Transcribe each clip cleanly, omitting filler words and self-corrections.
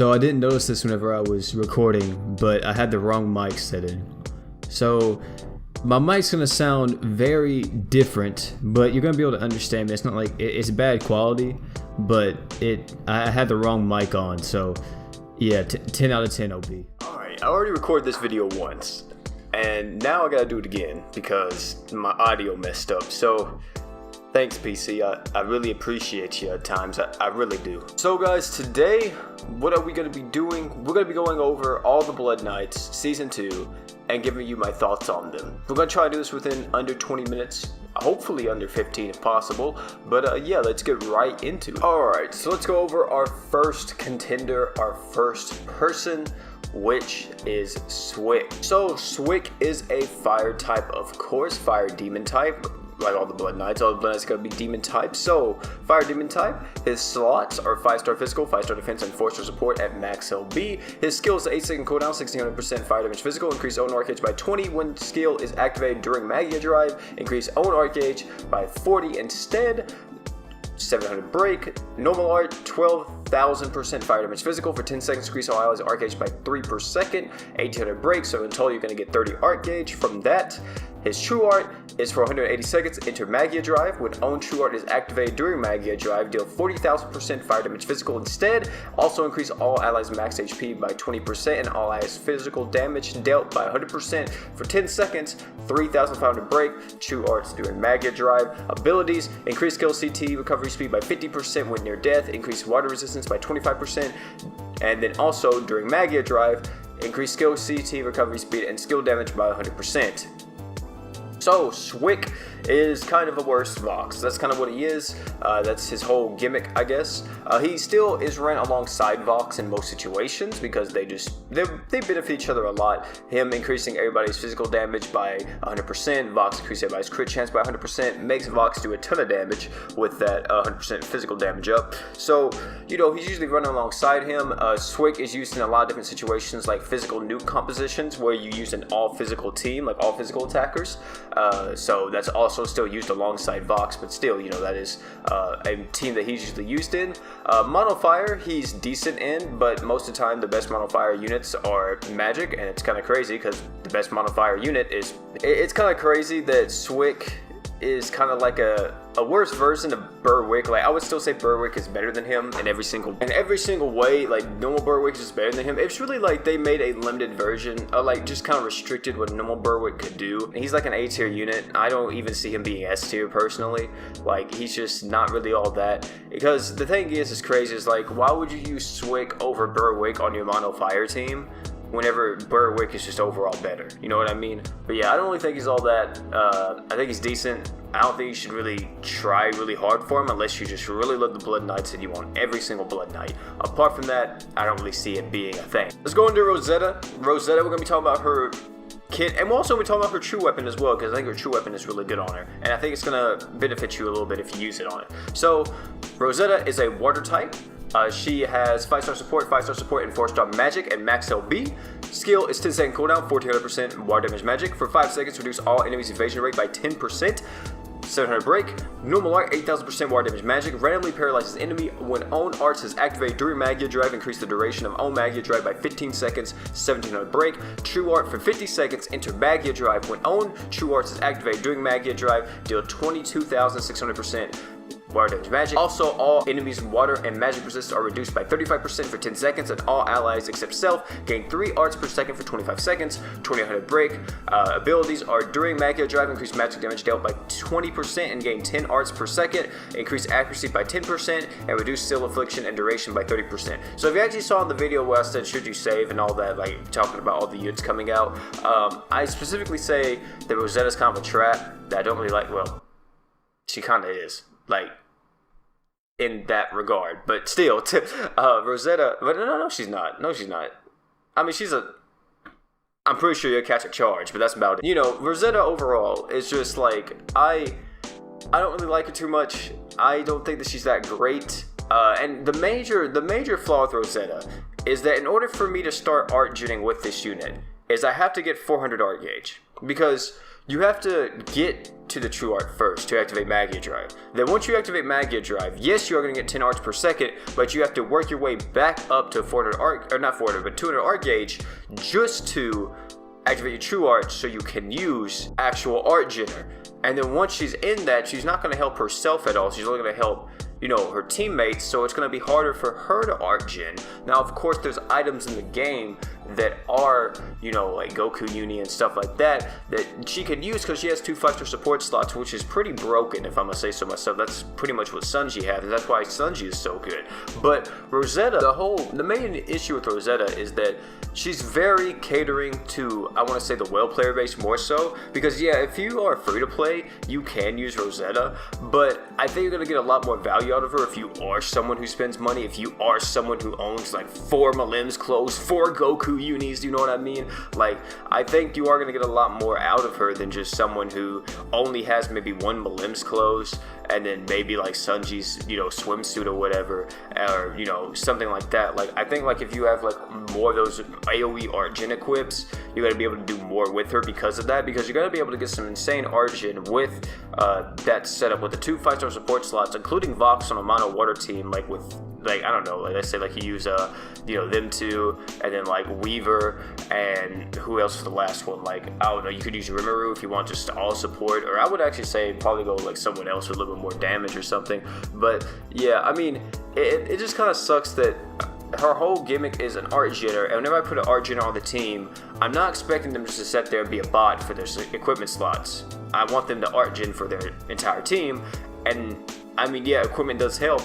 So I didn't notice this whenever I was recording, but I had the wrong mic set in. So my mic's gonna sound very different, but you're gonna be able to understand me. It's not like it's bad quality, but I had the wrong mic on. So yeah, 10 out of 10 OP. Alright, I already recorded this video once, and now I gotta do it again because my audio messed up. So thanks, PC. I really appreciate you at times. I really do. So guys, today, what are we going to be doing? We're going to be going over all the Blood Knights, Season 2, and giving you my thoughts on them. We're going to try to do this within under 20 minutes, hopefully under 15 if possible. But yeah, let's get right into it. Alright, so let's go over our first contender, our first person, which is Swick. So Swick is a fire type, of course, fire demon type. Like all the Blood Knights are going to be demon type. So, fire demon type, his slots are 5-star physical, 5-star defense, and 4-star support at max LB. His skill is 8-second cooldown, 1600% fire damage physical, increase own arc gauge by 20 when skill is activated during Magia Drive, increase own arc gauge by 40 instead. 700 break, normal art, 12,000% fire damage physical for 10 seconds, increase all allies arc gauge by 3 per second, 1800 break, so in total you're going to get 30 arc gauge from that. His true art is for 180 seconds, enter Magia Drive. When own true art is activated during Magia Drive, deal 40,000% fire damage physical instead. Also increase all allies max HP by 20% and all allies physical damage dealt by 100% for 10 seconds, 3,500 break. True arts during Magia Drive. Abilities, increase skill CT recovery speed by 50% when near death, increase water resistance by 25%, and then also during Magia Drive, increase skill CT recovery speed and skill damage by 100%. So, Swick is kind of a worse Vox. That's kind of what he is. That's his whole gimmick, I guess. He still is ran alongside Vox in most situations because they benefit each other a lot. Him increasing everybody's physical damage by 100%, Vox increasing everybody's crit chance by 100%, makes Vox do a ton of damage with that 100% physical damage up. So, you know, he's usually running alongside him. Swick is used in a lot of different situations like physical nuke compositions where you use an all physical team, like all physical attackers. So that's also still used alongside Vox, but still, you know, that is a team that he's usually used in. Mono Fire, he's decent in, but most of the time the best Mono Fire units are magic, and it's kind of crazy because the best Mono Fire unit is... It's kind of crazy that Swick is kind of like a worse version of Berwick. Like, I would still say Berwick is better than him in every single way. Like, normal Berwick is better than him. It's really like they made a limited version, like just kind of restricted what normal Berwick could do. He's like an A tier unit. I don't even see him being S tier personally. Like, he's just not really all that. Because the thing is crazy is like, why would you use Swick over Berwick on your mono fire team whenever Berwick is just overall better? You know what I mean? But yeah, I don't really think he's all that. I think he's decent. I don't think you should really try really hard for him unless you just really love the Blood Knights and you want every single Blood Knight. Apart from that, I don't really see it being a thing. Let's go into Rosetta. Rosetta, we're going to be talking about her kit, and we'll also be talking about her true weapon as well, because I think her true weapon is really good on her, and I think it's going to benefit you a little bit if you use it on it. So, Rosetta is a water type. She has 5-star support, 5-star support, and 4-star magic and max LB. Skill is 10-second cooldown, 1400% water damage magic. For 5 seconds, reduce all enemies' evasion rate by 10%. 700 break. Normal art, 8000% water damage magic. Randomly paralyzes enemy when own arts is activated during Magia Drive. Increase the duration of own Magia Drive by 15 seconds. 1700 break. True art for 50 seconds. Enter Magia Drive when own true arts is activated during Magia Drive. Deal 22,600% water damage magic. Also, all enemies water and magic resist are reduced by 35% for 10 seconds, and all allies except self gain 3 arts per second for 25 seconds. 2800 break. Abilities are during Magia Drive, increase magic damage dealt by 20% and gain 10 arts per second. Increase accuracy by 10% and reduce seal affliction and duration by 30%. So if you actually saw in the video where I said should you save and all that, like talking about all the units coming out, I specifically say that Rosetta's kind of a trap that I don't really like. Well, she kind of is. Like, in that regard, but still, Rosetta, but no, she's not. No, she's not. I mean, I'm pretty sure you'll catch a charge, but that's about it. You know, Rosetta overall is just like, I don't really like her too much. I don't think that she's that great. And the major flaw with Rosetta is that in order for me to start art genning with this unit, is I have to get 400 art gauge. because you have to get to the True Art first to activate Magia Drive. Then once you activate Magia Drive, yes, you are going to get 10 arts per second, but you have to work your way back up to 400 art, or not 400, but 200 art gauge just to activate your True Art so you can use actual art gener. And then once she's in that, she's not going to help herself at all. She's only going to help, you know, her teammates, so it's going to be harder for her to art gen. Now, of course, there's items in the game that are, you know, like Goku Uni and stuff like that she can use because she has 2 5-star support slots, which is pretty broken, if I'm gonna say so myself. That's pretty much what Sanji has, and that's why Sanji is so good. But Rosetta, the main issue with Rosetta is that she's very catering to, I want to say, the well player base more so, because yeah, if you are free to play, you can use Rosetta, but I think you're gonna get a lot more value out of her if you are someone who spends money, if you are someone who owns like 4 Malim's clothes, 4 Goku Unis, you know what I mean? Like, I think you are going to get a lot more out of her than just someone who only has maybe 1 Malim's clothes and then maybe like Sanji's, you know, swimsuit or whatever, or, you know, something like that. Like, I think like if you have like more of those AoE art gen equips, you're going to be able to do more with her because of that, because you're going to be able to get some insane art gen with that setup with the 2 5-star support slots, including Vox on a mono water team, like with, like, I don't know, like let's say like you use you know, them two, and then like Weaver, and who else is the last one? Like, I don't know, you could use Rimuru if you want just all support, or I would actually say probably go like someone else with a little bit more damage or something. But yeah, I mean, it just kind of sucks that her whole gimmick is an art gener, and whenever I put an art gener on the team, I'm not expecting them just to sit there and be a bot for their equipment slots. I want them to art gen for their entire team, and I mean, yeah, equipment does help,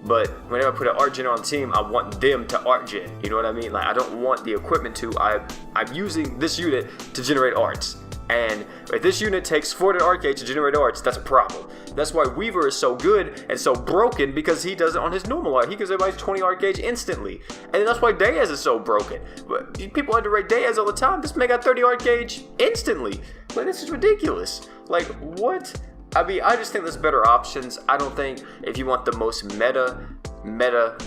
but whenever I put an art gen on the team, I want them to art gen. You know what I mean? Like, I don't want the equipment to. I'm using this unit to generate arts. And if this unit takes 400 art gauge to generate arts, that's a problem. That's why Weaver is so good and so broken, because he does it on his normal art. He gives everybody 20 art gauge instantly. And that's why Diaz is so broken. But people underrate Diaz all the time. This man got 30 art gauge instantly. Like, this is ridiculous. Like, what? I mean, I just think there's better options. I don't think if you want the most meta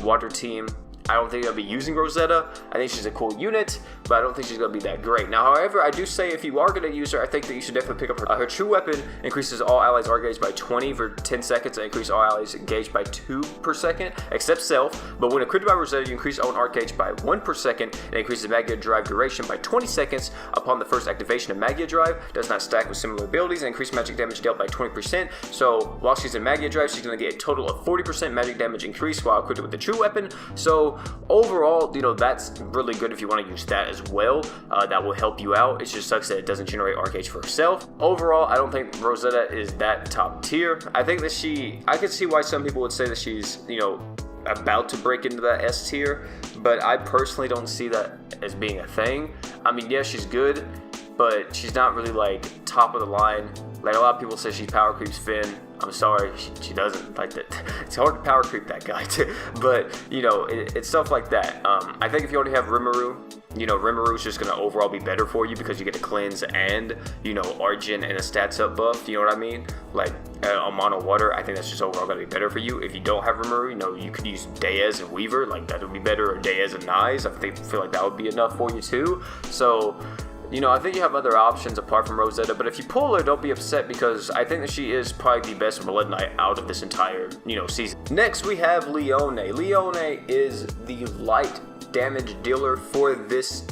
water team, I don't think I'll be using Rosetta. I think she's a cool unit, but I don't think she's going to be that great. Now, however, I do say if you are going to use her, I think that you should definitely pick up her. Her true weapon increases all allies' art gauge by 20 for 10 seconds and increase all allies' gauge by 2 per second, except self. But when equipped by Rosetta, you increase own art gauge by 1 per second and increases Magia Drive duration by 20 seconds upon the first activation of Magia Drive. Does not stack with similar abilities and increase magic damage dealt by 20%. So while she's in Magia Drive, she's going to get a total of 40% magic damage increase while equipped with the true weapon. So overall, you know, that's really good if you want to use that as well. That will help you out. It just sucks that it doesn't generate art gauge for herself. Overall, I don't think Rosetta is that top tier. I think that I could see why some people would say that she's, you know, about to break into that S tier, but I personally don't see that as being a thing. I mean, yeah, she's good, but she's not really like top of the line. Like, a lot of people say she power creeps Finn. I'm sorry, she doesn't. Like that. It's hard to power creep that guy too. But, you know, it's stuff like that. I think if you already have Rimuru, you know, Rimuru's just going to overall be better for you because you get a cleanse and, you know, Argent and a stats up buff. You know what I mean? Like, on mono water, I think that's just overall going to be better for you. If you don't have Rimuru, you know, you could use Diaz and Weaver. Like, that would be better. Or Diaz and Nyes. I feel like that would be enough for you too. So, you know, I think you have other options apart from Rosetta, but if you pull her, don't be upset because I think that she is probably the best Blood Knight out of this entire, you know, season. Next, we have Leone. Leone is the light damage dealer for this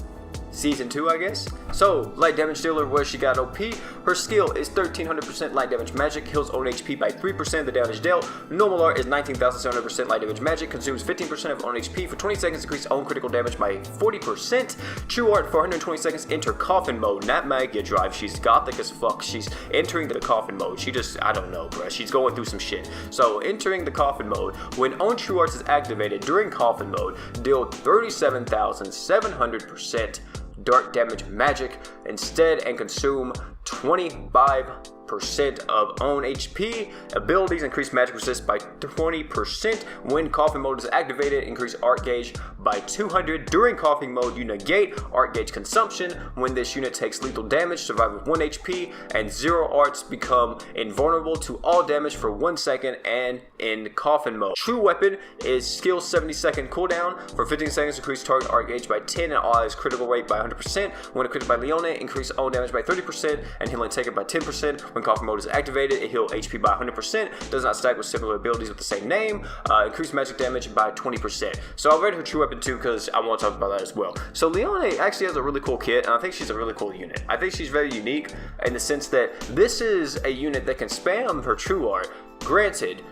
season 2, I guess. So, light damage dealer, where she got OP. Her skill is 1300% light damage magic, heals own HP by 3% of the damage dealt. Normal art is 19,700% light damage magic, consumes 15% of own HP for 20 seconds, increase own critical damage by 40%. True art for 120 seconds, enter coffin mode, not Magia Drive. She's gothic as fuck. She's entering the coffin mode. She just, I don't know, bruh. She's going through some shit. So, entering the coffin mode, when own true arts is activated during coffin mode, deal 37,700% dark damage magic instead and consume 25% 4% of own HP. Abilities increase magic resist by 20%. When coughing mode is activated, increase art gauge by 200. During coughing mode, you negate art gauge consumption. When this unit takes lethal damage, survive with 1 HP, and 0 arts become invulnerable to all damage for 1 second and in coffin mode. True weapon is skill 70-second cooldown. For 15 seconds, increase target art gauge by 10 and allies critical rate by 100%. When equipped by Leone, increase own damage by 30% and healing taken by 10%. When coffin mode is activated, it heals HP by 100%. Does not stack with similar abilities with the same name. Increase magic damage by 20%. So I'll read her true weapon too because I want to talk about that as well. So Leone actually has a really cool kit, and I think she's a really cool unit. I think she's very unique in the sense that this is a unit that can spam her true art. Granted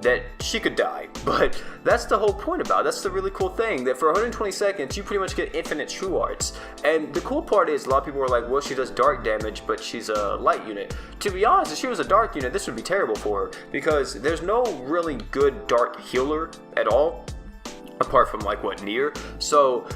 that she could die, but that's the whole point about it. That's the really cool thing, that for 120 seconds you pretty much get infinite true arts. And the cool part is a lot of people are like, well, she does dark damage but she's a light unit. To be honest, if she was a dark unit, this would be terrible for her because there's no really good dark healer at all apart from like what, Nier. So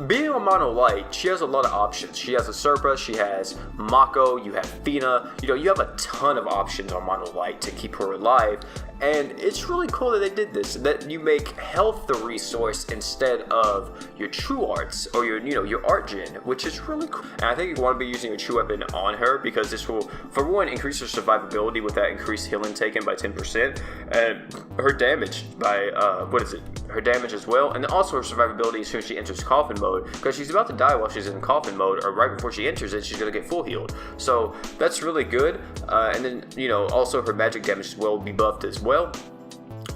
being on mono light, she has a lot of options. She has a Serpa, she has Mako, you have Fina, you have a ton of options on mono light to keep her alive. And it's really cool that they did this, that you make health the resource instead of your true arts or your art gen, which is really cool. And I think you want to be using your true weapon on her because this will, for one, increase her survivability with that increased healing taken by 10%, and her damage by her damage as well, and then also her survivability as soon as she enters coffin mode, because she's about to die while she's in coffin mode, or right before she enters it, she's gonna get full healed. So that's really good. And then also her magic damage as well will be buffed as well,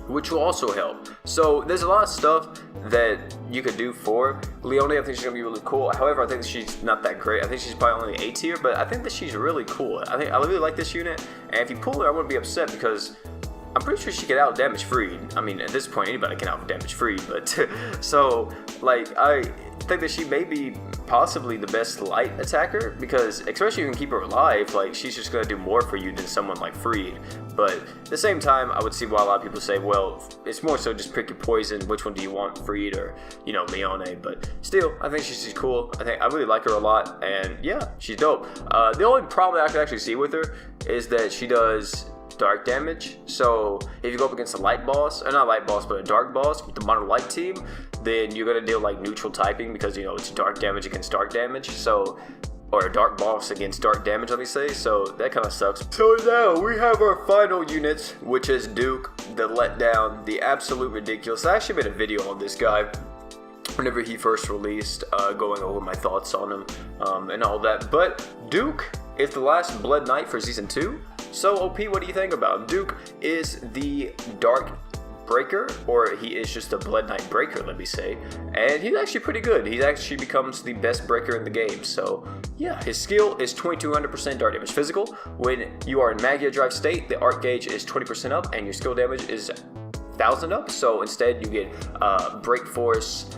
which will also help. So there's a lot of stuff that you could do for Leone. I think she's gonna be really cool. However, I think she's not that great. I think she's probably only A tier, but I think that she's really cool. I really like this unit, and if you pull her, I wouldn't be upset because I'm pretty sure she can out damage Freed. I mean, at this point, anybody can out damage Freed, but so like I think that she may be possibly the best light attacker, because especially if you can keep her alive, like she's just gonna do more for you than someone like Freed. But at the same time, I would see why a lot of people say, well, it's more so just pick your poison. Which one do you want, Freed or Leone? But still, I think she's cool. I really like her a lot, and yeah, she's dope. The only problem that I could actually see with her is that she does dark damage. So if you go up against a light boss, or not light boss, but a dark boss with the mono light team, then you're gonna deal like neutral typing because it's dark damage against dark damage. So, or a dark boss against dark damage, let me say. So that kind of sucks. So now we have our final units, which is Duke, the letdown, the absolute ridiculous. I actually made a video on this guy whenever he first released, going over my thoughts on him and all that. But Duke is the last Blood Knight for Season 2. So OP, what do you think about him? Duke is the Dark Breaker, or he is just a Blood Knight Breaker, let me say. And he's actually pretty good. He actually becomes the best breaker in the game. So yeah, his skill is 2200% dark damage physical. When you are in Magia Drive state, the art gauge is 20% up and your skill damage is 1000 up. So instead you get Break Force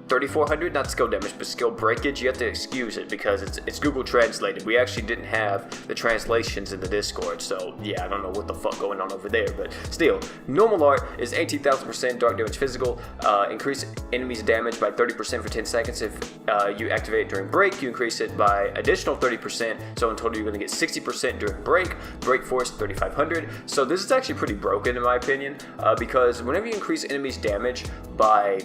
3400, not skill damage, but skill breakage. You have to excuse it because it's Google translated. We actually didn't have the translations in the Discord, so yeah, I don't know what the fuck going on over there, but still, normal art is 18,000% dark damage physical. Increase enemies damage by 30% for 10 seconds. If you activate it during break, you increase it by additional 30%, so in total you're going to get 60% during break. Break force 3500. So this is actually pretty broken in my opinion, because whenever you increase enemies damage by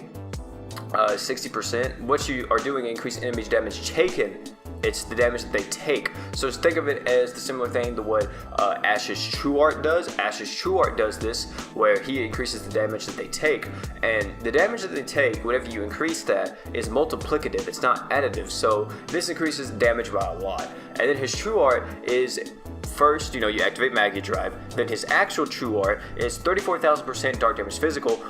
60%, what you are doing is increase enemies damage taken. It's the damage that they take. So just think of it as the similar thing to what Ash's True Art does. Ash's True Art does this, where he increases the damage that they take. And the damage that they take, whenever you increase that, is multiplicative. It's not additive. So this increases damage by a lot. And then his True Art is, first, you activate Magia Drive. Then his actual True Art is 34,000% dark damage physical.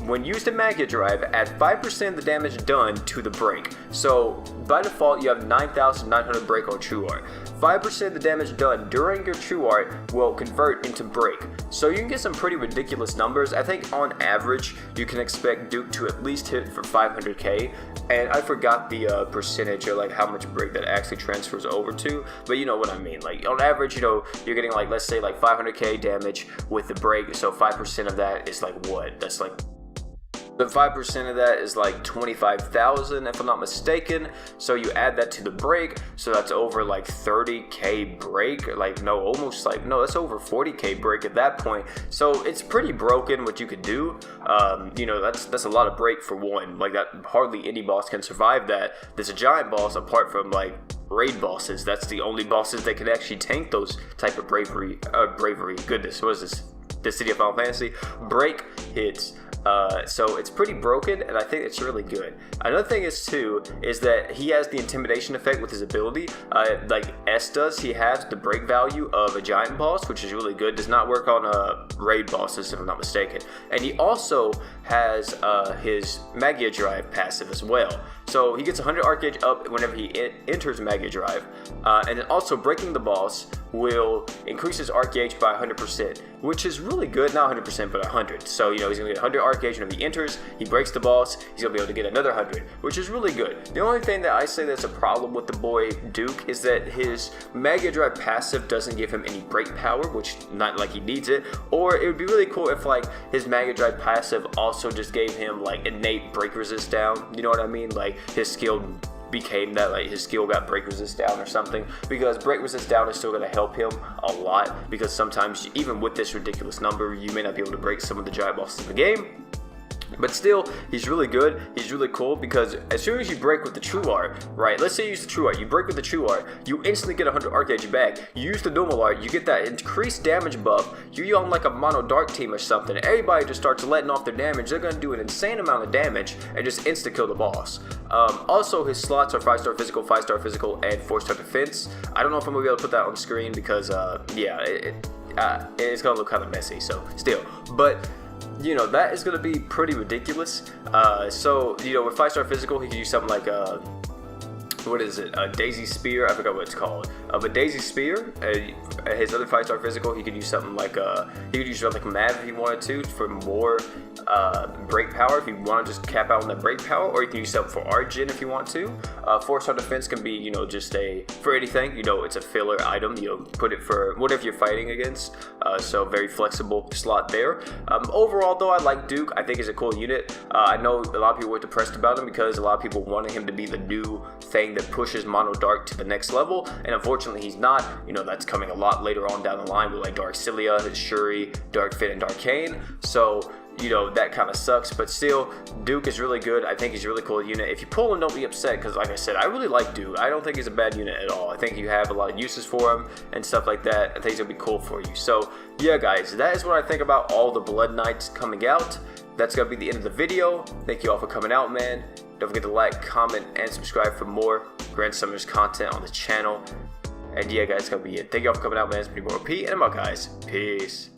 When used in Magia Drive, add 5% of the damage done to the break. So by default, you have 9,900 break on True Art. 5% of the damage done during your True Art will convert into break. So you can get some pretty ridiculous numbers. I think on average, you can expect Duke to at least hit for 500k. And I forgot the percentage, or like how much break that actually transfers over to, but you know what I mean. Like on average, you're getting like, let's say like 500k damage with the break. So 5% of that is like what? That's like But 5% of that is like 25,000 if I'm not mistaken. So you add that to the break, so that's over like 30k break. Like no, almost like no, that's over 40k break at that point. So it's pretty broken what you could do. You know, that's a lot of break for one. Like that, hardly any boss can survive that. There's a giant boss apart from like raid bosses. That's the only bosses that can actually tank those type of bravery. Goodness, what is this? The City of Final Fantasy break hits. So it's pretty broken, and I think it's really good. Another thing is too is that he has the intimidation effect with his ability, like S does. He has the break value of a giant boss, which is really good. Does not work on raid bosses if I'm not mistaken. And he also has his Magia Drive passive as well. So he gets 100 arc gauge up whenever he enters Magia Drive, and then also breaking the boss will increase his arc gauge by 100%, which is really good. Not 100%, but 100. So you know he's gonna get 100 arc gauge whenever he enters. He breaks the boss, he's gonna be able to get another 100, which is really good. The only thing that I say that's a problem with the boy Duke is that his Magia Drive passive doesn't give him any break power, which not like he needs it. Or it would be really cool if like his Magia Drive passive also just gave him like innate break resist down. You know what I mean? Like his skill became that, like his skill got break resist down or something, because break resist down is still going to help him a lot, because sometimes even with this ridiculous number you may not be able to break some of the giant bosses in the game. But still, he's really good. He's really cool because as soon as you break with the True Art, right? Let's say you use the True Art. You break with the True Art, you instantly get 100 arc gauge back. You use the normal art, you get that increased damage buff. You're on like a mono dark team or something. Everybody just starts letting off their damage. They're going to do an insane amount of damage and just insta kill the boss. Also, his slots are 5-star physical, 5-star physical, and 4-star defense. I don't know if I'm going to be able to put that on screen because, yeah, it's going to look kind of messy. So, still. But you know, that is going to be pretty ridiculous. So, you know, with 5-star physical, he could use something like what is it? A Daisy Spear? I forgot what it's called. But Daisy Spear, his other 5-star physical, he could use something like he could use like Mav if he wanted to for more break power if you want to just cap out on that break power, or you can use something for Argent if you want to. 4-star defense can be, you know, just for anything, you know, it's a filler item, you know, put it for whatever you're fighting against. So very flexible slot there. Overall though, I like Duke. I think he's a cool unit. I know a lot of people were depressed about him because a lot of people wanted him to be the new thing that pushes Mono Dark to the next level, and unfortunately he's not. You know, that's coming a lot later on down the line with like Dark Cilia, Shuri, Dark Fit, and Darkane. So you know, that kind of sucks, but still, Duke is really good. I think he's a really cool unit. If you pull him, don't be upset, because like I said, I really like Duke. I don't think he's a bad unit at all. I think you have a lot of uses for him and stuff like that. I think he's gonna be cool for you. So yeah, guys, that is what I think about all the Blood Knights coming out. That's gonna be the end of the video. Thank you all for coming out, man. Don't forget to like, comment, and subscribe for more Grand Summoners content on the channel. And yeah, guys, that's gonna be it. Thank you all for coming out, man. It's been more OP, and I'm out, guys. Peace.